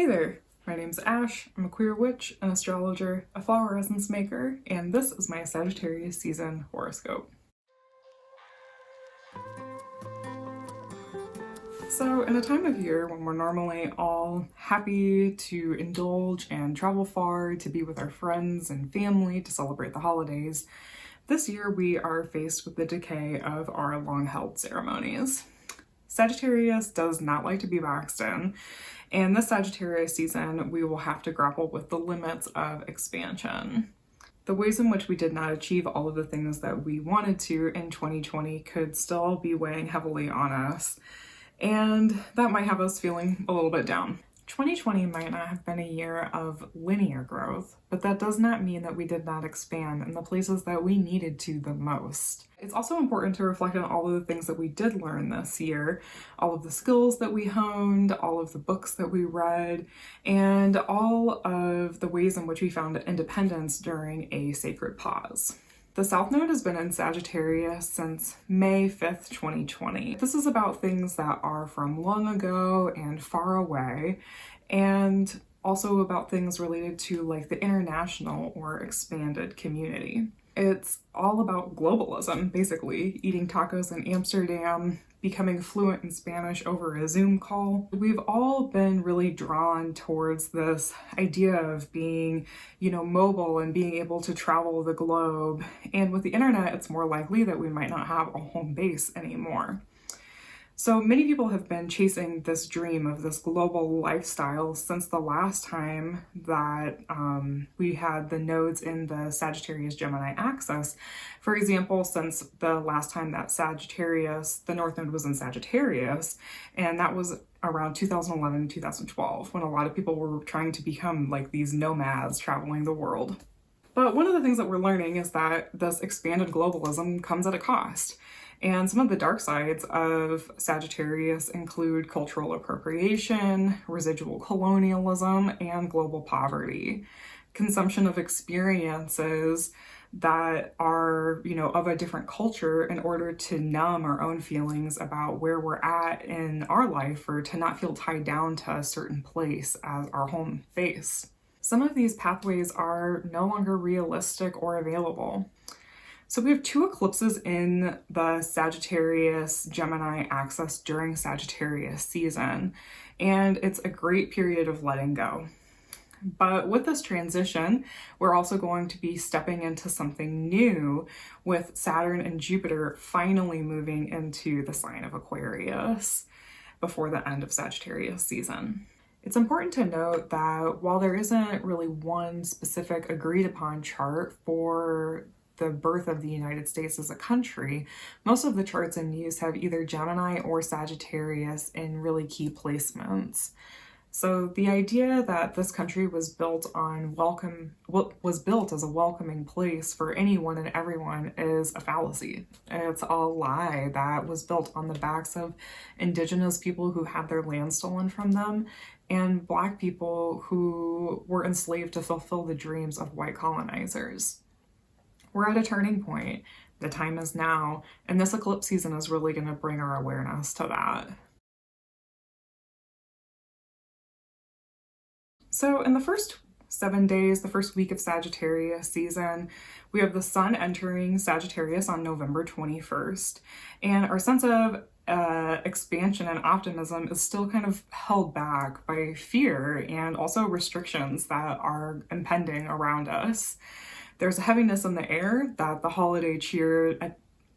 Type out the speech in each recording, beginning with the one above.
there, my name's Ash. I'm a queer witch, an astrologer, a flower essence maker, and this is my Sagittarius season horoscope. So in a time of year when we're normally all happy to indulge and travel far to be with our friends and family to celebrate the holidays, this year we are faced with the decay of our long-held ceremonies. Sagittarius does not like to be boxed in, and this Sagittarius season we will have to grapple with the limits of expansion. The ways in which we did not achieve all of the things that we wanted to in 2020 could still be weighing heavily on us, and that might have us feeling a little bit down. 2020 might not have been a year of linear growth, but that does not mean that we did not expand in the places that we needed to the most. It's also important to reflect on all of the things that we did learn this year, all of the skills that we honed, all of the books that we read, and all of the ways in which we found independence during a sacred pause. The South Node has been in Sagittarius since May 5th, 2020. This is about things that are from long ago and far away, and also about things related to like the international or expanded community. It's all about globalism, basically, eating tacos in Amsterdam, becoming fluent in Spanish over a Zoom call. We've all been really drawn towards this idea of being, mobile and being able to travel the globe. And with the internet, it's more likely that we might not have a home base anymore. So many people have been chasing this dream of this global lifestyle since the last time that we had the nodes in the Sagittarius-Gemini axis. For example, since the last time that Sagittarius, the North Node was in Sagittarius, and that was around 2011 and 2012, when a lot of people were trying to become like these nomads traveling the world. But one of the things that we're learning is that this expanded globalism comes at a cost. And some of the dark sides of Sagittarius include cultural appropriation, residual colonialism, and global poverty. Consumption of experiences that are, of a different culture in order to numb our own feelings about where we're at in our life, or to not feel tied down to a certain place as our home base. Some of these pathways are no longer realistic or available. So we have two eclipses in the Sagittarius-Gemini axis during Sagittarius season, and it's a great period of letting go. But with this transition, we're also going to be stepping into something new with Saturn and Jupiter finally moving into the sign of Aquarius before the end of Sagittarius season. It's important to note that while there isn't really one specific agreed upon chart for the birth of the United States as a country, most of the charts in use have either Gemini or Sagittarius in really key placements. So the idea that this country was built as a welcoming place for anyone and everyone is a fallacy. It's a lie that was built on the backs of indigenous people who had their land stolen from them, and Black people who were enslaved to fulfill the dreams of white colonizers. We're at a turning point. The time is now, and this eclipse season is really going to bring our awareness to that. So in the first 7 days, the first week of Sagittarius season, we have the Sun entering Sagittarius on November 21st, and our sense of expansion and optimism is still kind of held back by fear and also restrictions that are impending around us. There's a heaviness in the air that the holiday cheer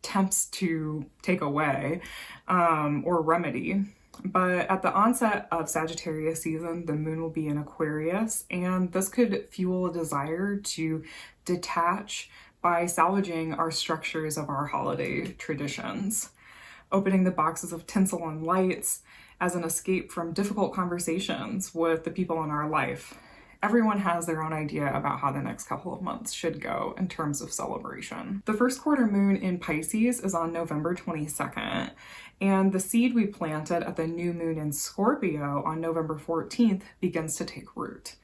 attempts to take away or remedy. But at the onset of Sagittarius season, the moon will be in Aquarius, and this could fuel a desire to detach by salvaging our structures of our holiday traditions, opening the boxes of tinsel and lights as an escape from difficult conversations with the people in our life. Everyone has their own idea about how the next couple of months should go in terms of celebration. The first quarter moon in Pisces is on November 22nd, and the seed we planted at the new moon in Scorpio on November 14th begins to take root.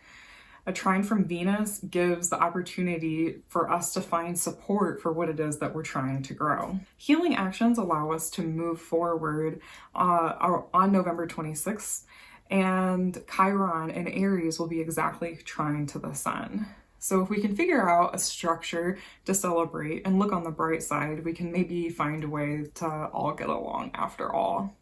A trine from Venus gives the opportunity for us to find support for what it is that we're trying to grow. Healing actions allow us to move forward on November 26th And Chiron in Aries will be exactly trine to the sun. So if we can figure out a structure to celebrate and look on the bright side, we can maybe find a way to all get along after all.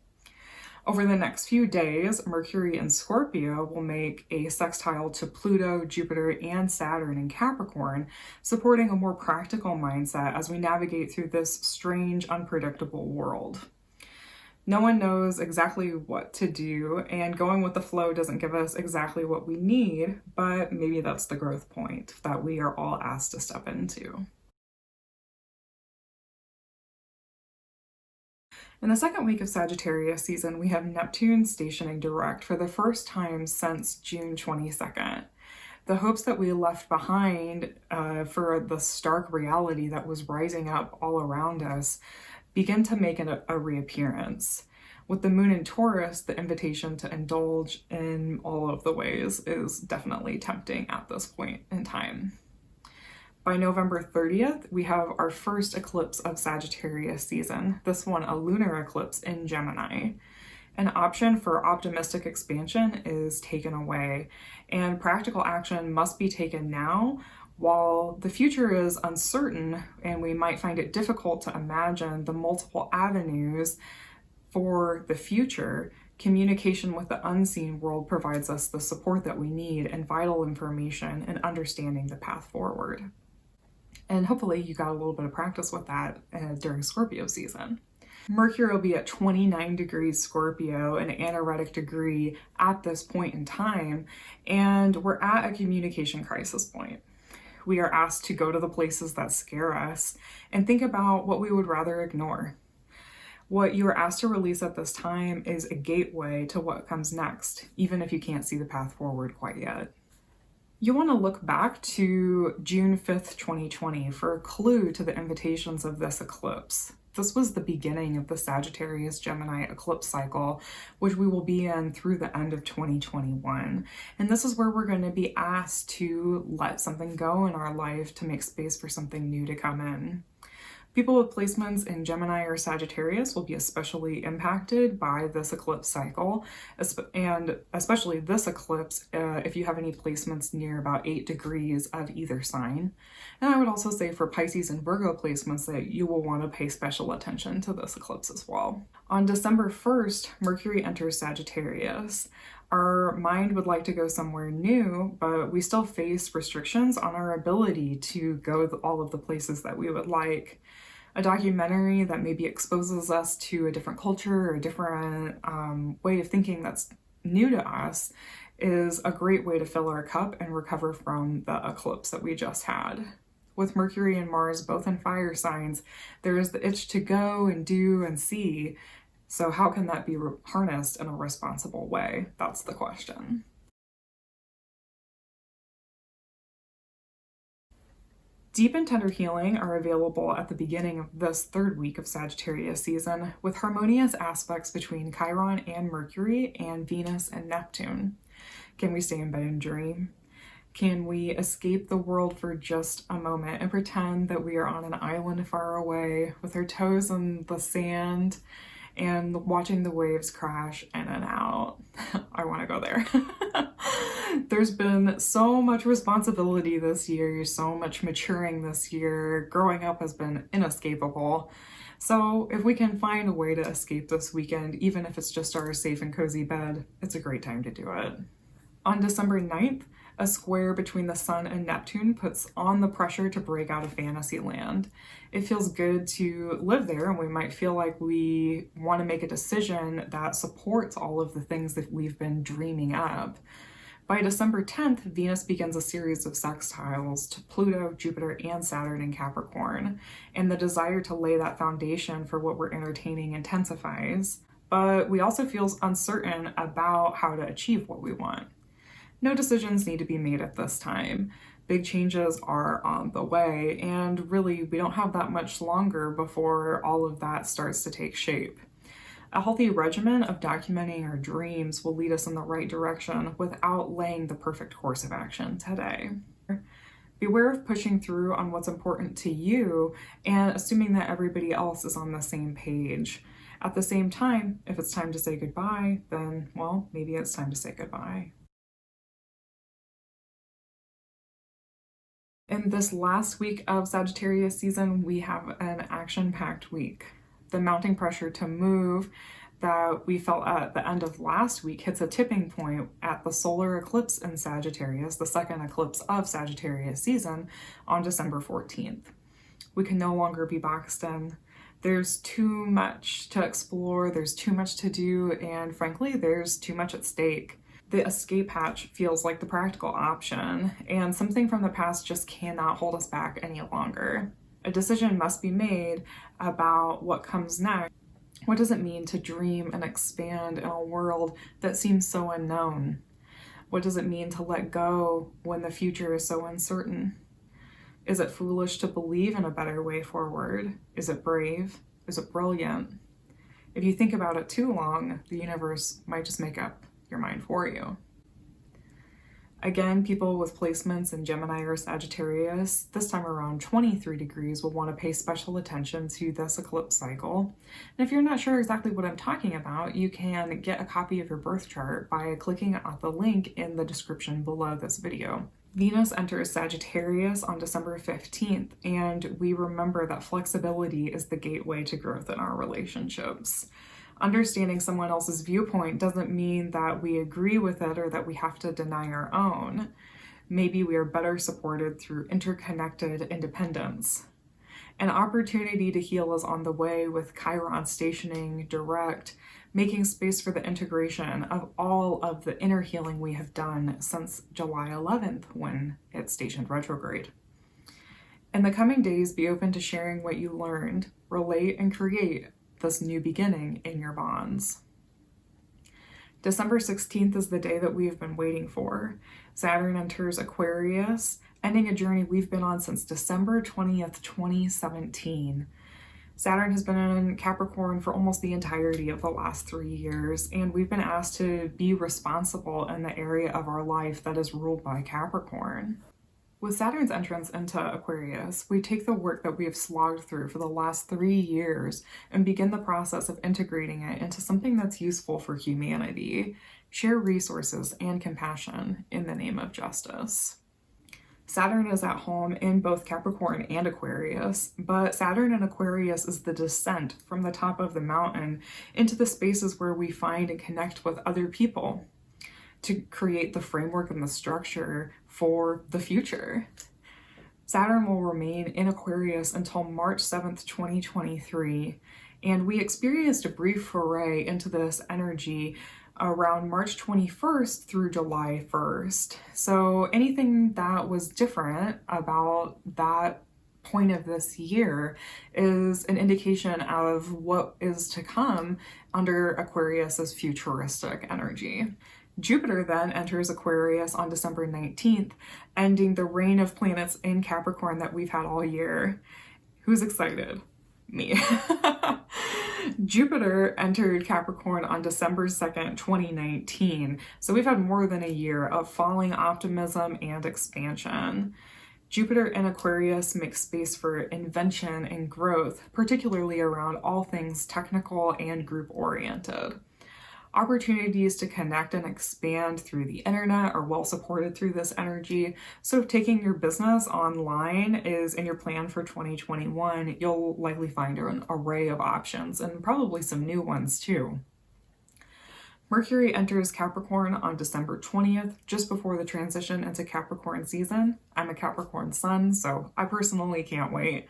Over the next few days, Mercury in Scorpio will make a sextile to Pluto, Jupiter, and Saturn in Capricorn, supporting a more practical mindset as we navigate through this strange, unpredictable world. No one knows exactly what to do, and going with the flow doesn't give us exactly what we need, but maybe that's the growth point that we are all asked to step into. In the second week of Sagittarius season, we have Neptune stationing direct for the first time since June 22nd. The hopes that we left behind for the stark reality that was rising up all around us begin to make a reappearance. With the moon in Taurus, the invitation to indulge in all of the ways is definitely tempting at this point in time. By November 30th, we have our first eclipse of Sagittarius season, this one a lunar eclipse in Gemini. An option for optimistic expansion is taken away, and practical action must be taken now. While the future is uncertain and we might find it difficult to imagine the multiple avenues for the future, communication with the unseen world provides us the support that we need and vital information in understanding the path forward. And hopefully you got a little bit of practice with that during Scorpio season. Mercury will be at 29 degrees Scorpio, an anaretic degree at this point in time, and we're at a communication crisis point. We are asked to go to the places that scare us and think about what we would rather ignore. What you are asked to release at this time is a gateway to what comes next, even if you can't see the path forward quite yet. You want to look back to June 5th, 2020 for a clue to the invitations of this eclipse. This was the beginning of the Sagittarius Gemini eclipse cycle, which we will be in through the end of 2021. And this is where we're going to be asked to let something go in our life to make space for something new to come in. People with placements in Gemini or Sagittarius will be especially impacted by this eclipse cycle, and especially this eclipse if you have any placements near about 8 degrees of either sign. And I would also say for Pisces and Virgo placements that you will want to pay special attention to this eclipse as well. On December 1st, Mercury enters Sagittarius. Our mind would like to go somewhere new, but we still face restrictions on our ability to go all of the places that we would like. A documentary that maybe exposes us to a different culture or a different way of thinking that's new to us is a great way to fill our cup and recover from the eclipse that we just had. With Mercury and Mars both in fire signs, there is the itch to go and do and see. So how can that be harnessed in a responsible way? That's the question. Deep and tender healing are available at the beginning of this third week of Sagittarius season, with harmonious aspects between Chiron and Mercury and Venus and Neptune. Can we stay in bed and dream? Can we escape the world for just a moment and pretend that we are on an island far away with our toes in the sand and watching the waves crash in and out? I want to go there. There's been so much responsibility this year, so much maturing this year. Growing up has been inescapable. So if we can find a way to escape this weekend, even if it's just our safe and cozy bed, it's a great time to do it. On December 9th, a square between the Sun and Neptune puts on the pressure to break out of fantasy land. It feels good to live there, and we might feel like we want to make a decision that supports all of the things that we've been dreaming up. By December 10th, Venus begins a series of sextiles to Pluto, Jupiter, and Saturn in Capricorn, and the desire to lay that foundation for what we're entertaining intensifies. But we also feel uncertain about how to achieve what we want. No decisions need to be made at this time. Big changes are on the way, and really, we don't have that much longer before all of that starts to take shape. A healthy regimen of documenting our dreams will lead us in the right direction without laying the perfect course of action today. Beware of pushing through on what's important to you and assuming that everybody else is on the same page. At the same time, if it's time to say goodbye, then, well, maybe it's time to say goodbye. In this last week of Sagittarius season, we have an action-packed week. The mounting pressure to move that we felt at the end of last week hits a tipping point at the solar eclipse in Sagittarius, the second eclipse of Sagittarius season, on December 14th. We can no longer be boxed in. There's too much to explore, there's too much to do, and frankly, there's too much at stake. The escape hatch feels like the practical option, and something from the past just cannot hold us back any longer. A decision must be made about what comes next. What does it mean to dream and expand in a world that seems so unknown? What does it mean to let go when the future is so uncertain? Is it foolish to believe in a better way forward? Is it brave? Is it brilliant? If you think about it too long, the universe might just make up your mind for you. Again, people with placements in Gemini or Sagittarius, this time around 23 degrees, will want to pay special attention to this eclipse cycle. And if you're not sure exactly what I'm talking about, you can get a copy of your birth chart by clicking on the link in the description below this video. Venus enters Sagittarius on December 15th, and we remember that flexibility is the gateway to growth in our relationships. Understanding someone else's viewpoint doesn't mean that we agree with it or that we have to deny our own. Maybe we are better supported through interconnected independence. An opportunity to heal is on the way with Chiron stationing direct, making space for the integration of all of the inner healing we have done since July 11th when it stationed retrograde. In the coming days, be open to sharing what you learned, relate, and create this new beginning in your bonds. December 16th is the day that we've been waiting for. Saturn enters Aquarius, ending a journey we've been on since December 20th, 2017. Saturn has been in Capricorn for almost the entirety of the last 3 years, and we've been asked to be responsible in the area of our life that is ruled by Capricorn. With Saturn's entrance into Aquarius, we take the work that we have slogged through for the last 3 years and begin the process of integrating it into something that's useful for humanity. Share resources and compassion in the name of justice. Saturn is at home in both Capricorn and Aquarius, but Saturn in Aquarius is the descent from the top of the mountain into the spaces where we find and connect with other people to create the framework and the structure for the future. Saturn will remain in Aquarius until March 7th, 2023, and we experienced a brief foray into this energy around March 21st through July 1st. So anything that was different about that point of this year is an indication of what is to come under Aquarius's futuristic energy. Jupiter then enters Aquarius on December 19th, ending the reign of planets in Capricorn that we've had all year. Who's excited? Me. Jupiter entered Capricorn on December 2nd, 2019. So we've had more than a year of falling optimism and expansion. Jupiter in Aquarius makes space for invention and growth, particularly around all things technical and group-oriented. Opportunities to connect and expand through the internet are well supported through this energy. So if taking your business online is in your plan for 2021, you'll likely find an array of options and probably some new ones too. Mercury enters Capricorn on December 20th, just before the transition into Capricorn season. I'm a Capricorn sun, so I personally can't wait.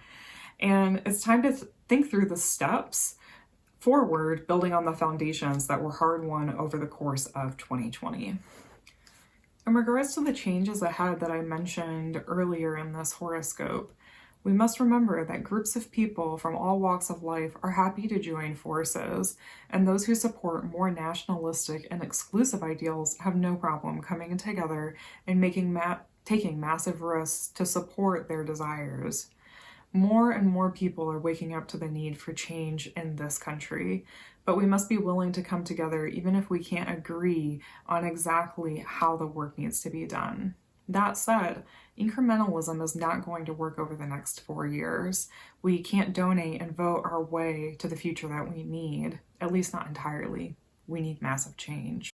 And it's time to think through the steps forward, building on the foundations that were hard won over the course of 2020. In regards to the changes ahead that I mentioned earlier in this horoscope, we must remember that groups of people from all walks of life are happy to join forces, and those who support more nationalistic and exclusive ideals have no problem coming together and taking massive risks to support their desires. More and more people are waking up to the need for change in this country, but we must be willing to come together even if we can't agree on exactly how the work needs to be done. That said, incrementalism is not going to work over the next 4 years. We can't donate and vote our way to the future that we need, at least not entirely. We need massive change.